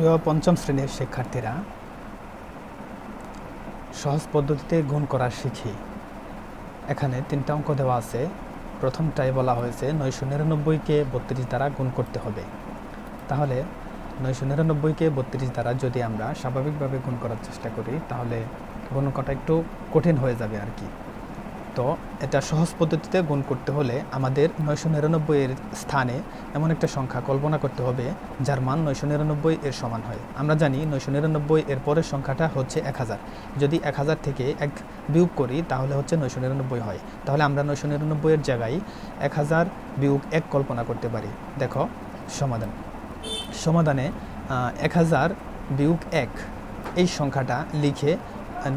প্রিয় পঞ্চম শ্রেণীর শিক্ষার্থীরা, সহজ পদ্ধতিতে গুণ করা শিখি। এখানে 3টা অঙ্ক দেওয়া আছে। প্রথমটায় বলা হয়েছে 999কে 32 দ্বারা গুণ করতে হবে। তাহলে 999কে 32 দ্বারা যদি আমরা স্বাভাবিকভাবে গুণ করার চেষ্টা করি, তাহলে গুণ করাটা একটু কঠিন হয়ে যাবে আর কি। তো এটা সহজ পদ্ধতিতে গুণ করতে হলে আমাদের 999 এর স্থানে এমন একটা সংখ্যা কল্পনা করতে হবে যার মান 999 এর সমান হয়। আমরা জানি 999 এর পরের সংখ্যাটা হচ্ছে 1000। যদি 1000 থেকে 1 বিয়োগ করি তাহলে হচ্ছে 999 হয়। তাহলে আমরা 999 এর জায়গায় 1000 বিয়োগ 1 কল্পনা করতে পারি। দেখো সমাধানে 1000 বিয়োগ 1 এই সংখ্যাটা লিখে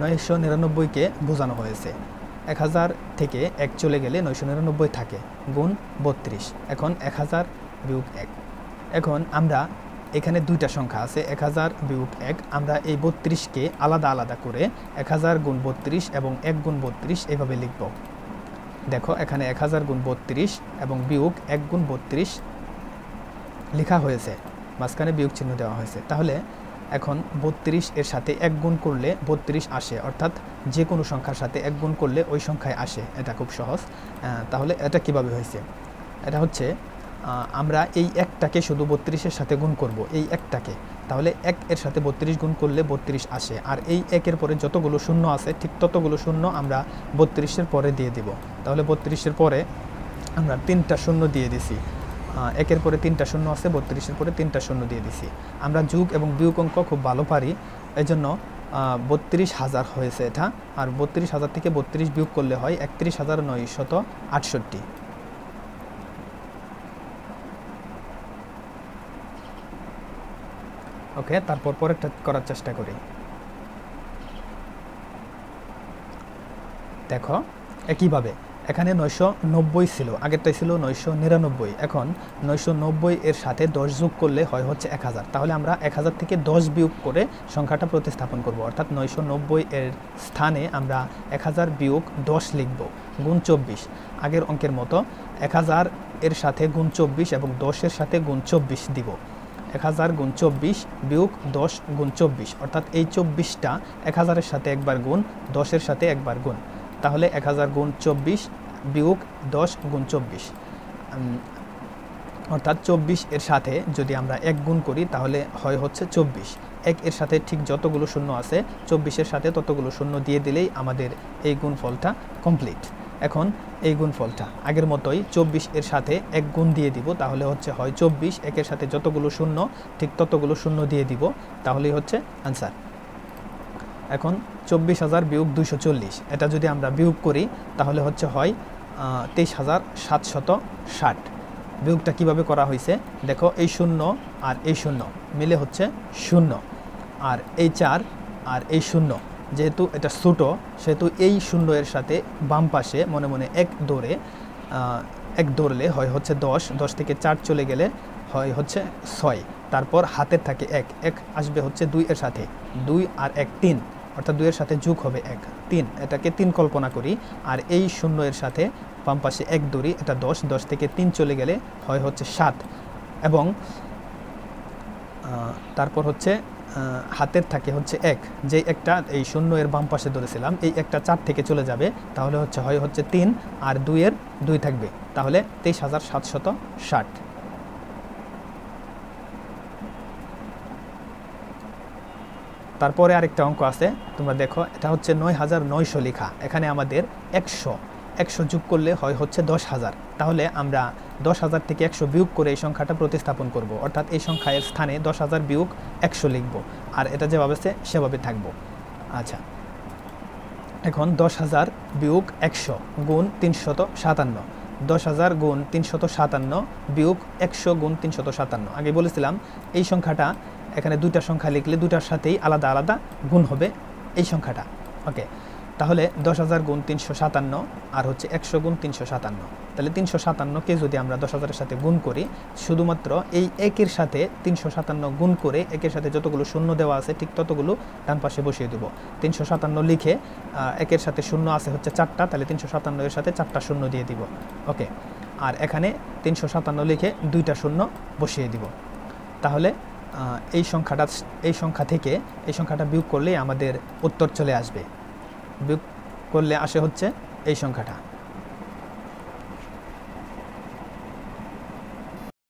999কে বোঝানো হয়েছে। 1000 থেকে 1 চলে গেলে 999 থাকে, গুণ 32। এখন 1000 বিয়োগ 1। এখন আমরা এখানে দুইটা সংখ্যা আছে, 1000 বিয়োগ 1। আমরা এই 32কে আলাদা আলাদা করে 1000 গুণ 32 এবং 1 গুণ 32 এভাবে লিখব। দেখো এখানে 1000 গুণ 32 এবং বিয়োগ 1 গুণ 32 লেখা হয়েছে, মাঝখানে বিয়োগ চিহ্ন দেওয়া হয়েছে। তাহলে এখন 32 এর সাথে 1 গুণ করলে 32 আসে, অর্থাৎ যে কোনো সংখ্যার সাথে 1 গুণ করলে ওই সংখ্যায় আসে। এটা খুব সহজ। তাহলে এটা কিভাবে হয়েছে? এটা হচ্ছে আমরা এই একটাকে শুধু 32 এর সাথে গুণ করব, এই একটাকে। তাহলে 1 এর সাথে 32 গুণ করলে 32 আসে, আর এই 1 এর পরে যতগুলো শূন্য আছে ঠিক ততগুলো শূন্য আমরা 32 এর পরে দিয়ে দিব। তাহলে 32 এর পরে আমরা 3টা শূন্য দিয়ে দিছি। 1 এর পরে 3টা শূন্য আছে, 32 এর পরে 3টা শূন্য দিয়ে দিছি। আমরা যোগ এবং বিয়োগ অঙ্ক খুব ভালো পারি, এই জন্য 32000 হয়েছে এটা। আর 32000 থেকে 32 বিয়োগ করলে হয় 31968। ওকে, তারপর পরেরটা করার চেষ্টা করি। দেখো একইভাবে এখানে 990 ছিল, আগেরটাই ছিল 999। এখন 990 এর সাথে 10 যোগ করলে হয় হচ্ছে 1000। তাহলে আমরা 1000 থেকে 10 বিয়োগ করে সংখ্যাটা প্রতিস্থাপন করব, অর্থাৎ 990 এর স্থানে আমরা 1000 বিয়োগ 10 লিখব, গুণ 24। আগের অঙ্কের মতো 1000 এর সাথে গুণ 24 এবং 10 এর সাথে গুণ 24 দিব। 1000 গুণ 24 বিয়োগ 10 গুণ 24, অর্থাৎ এই 24টা 1000 এর সাথে একবার গুণ, 10 এর সাথে একবার গুণ। তাহলে 1000 গুণ 24 বিয়োগ 10 গুণ 24, অর্থাৎ 24 এর সাথে যদি আমরা 1 গুণ করি তাহলে হয় হচ্ছে 24। 1 এর সাথে ঠিক যতগুলো শূন্য আছে 24 এর সাথে ততগুলো শূন্য দিয়ে দিলেই আমাদের এই গুণফলটা কমপ্লিট। এখন এই গুণফলটা আগের মতোই 24 এর সাথে 1 গুণ দিয়ে দিব, তাহলে হচ্ছে হয় 24। 1 এর সাথে যতগুলো শূন্য ঠিক ততগুলো শূন্য দিয়ে দিব, তাহলেই হচ্ছে আনসার। এখন 24000 বিয়োগ 240, এটা যদি আমরা বিয়োগ করি তাহলে হচ্ছে হয় 23760। বিয়োগটা কিভাবে করা হয়েছে দেখো, এই শূন্য আর এই শূন্য মিলে হচ্ছে 0, আর এই 4 আর এই শূন্য, যেহেতু এটা ছোটো সেহেতু এই 0 এর সাথে বাম পাশে মনে মনে 1 দৌড়লে হয় হচ্ছে 10। 10 থেকে 4 চলে গেলে হয় হচ্ছে 6। তারপর হাতের থাকে 1 আসবে হচ্ছে 2 এর সাথে, 2 আর 1 3, অর্থাৎ 2 এর সাথে যোগ হবে 1 3, এটাকে 3 কল্পনা করি। আর এই 0 এর সাথে বাম পাশে 1 দৌড়ি, এটা 10। 10 থেকে 3 চলে গেলে হয় হচ্ছে 7, এবং তারপর হচ্ছে হাতের থাকে হচ্ছে 1, যে একটা এই 0 এর বাম পাশে ধরেছিলাম, এই একটা 4 থেকে চলে যাবে, তাহলে হয় হচ্ছে 3, আর 2 এর 2 থাকবে, তাহলে 23760। তারপরে আরেকটা অঙ্ক আছে, তোমরা দেখো, এটা হচ্ছে 9900 লেখা। এখানে আমাদের 100 যোগ করলে হয় হচ্ছে 10000। তাহলে আমরা 10000 থেকে 100 বিয়োগ করে এই সংখ্যাটা প্রতিস্থাপন করব, অর্থাৎ এই সংখ্যার স্থানে 10000 বিয়োগ 100 লিখব, আর এটা যেভাবে আছে সেভাবে থাকবো। আচ্ছা, এখন 10000 বিয়োগ 100 গুণ 357। 10000 গুণ 357 বিয়োগ 100 গুণ 357। আগে বলেছিলাম এই সংখ্যাটা এখানে দুইটা সংখ্যা লিখলে দুটার সাথেই আলাদা আলাদা গুণ হবে এই সংখ্যাটা। ওকে, তাহলে 10000 গুণ 357 আর হচ্ছে 100 গুণ 357। তাহলে 357কে যদি আমরা 10000 এর সাথে গুণ করি, শুধুমাত্র এই 1 এর সাথে 357 গুণ করে 1 এর সাথে যতগুলো শূন্য দেওয়া আছে ঠিক ততগুলো ডান পাশে বসিয়ে দেব। 357 লিখে 1 এর সাথে শূন্য আছে হচ্ছে 4টা, তাহলে 357 এর সাথে 4টা শূন্য দিয়ে দিব। ওকে, আর এখানে 357 লিখে 2টা শূন্য বসিয়ে দিব। তাহলে এই সংখ্যা থেকে এই সংখ্যাটা বিয়োগ করলেই আমাদের উত্তর চলে আসবে। বিয়োগ করলে আসে হচ্ছে এই সংখ্যাটা।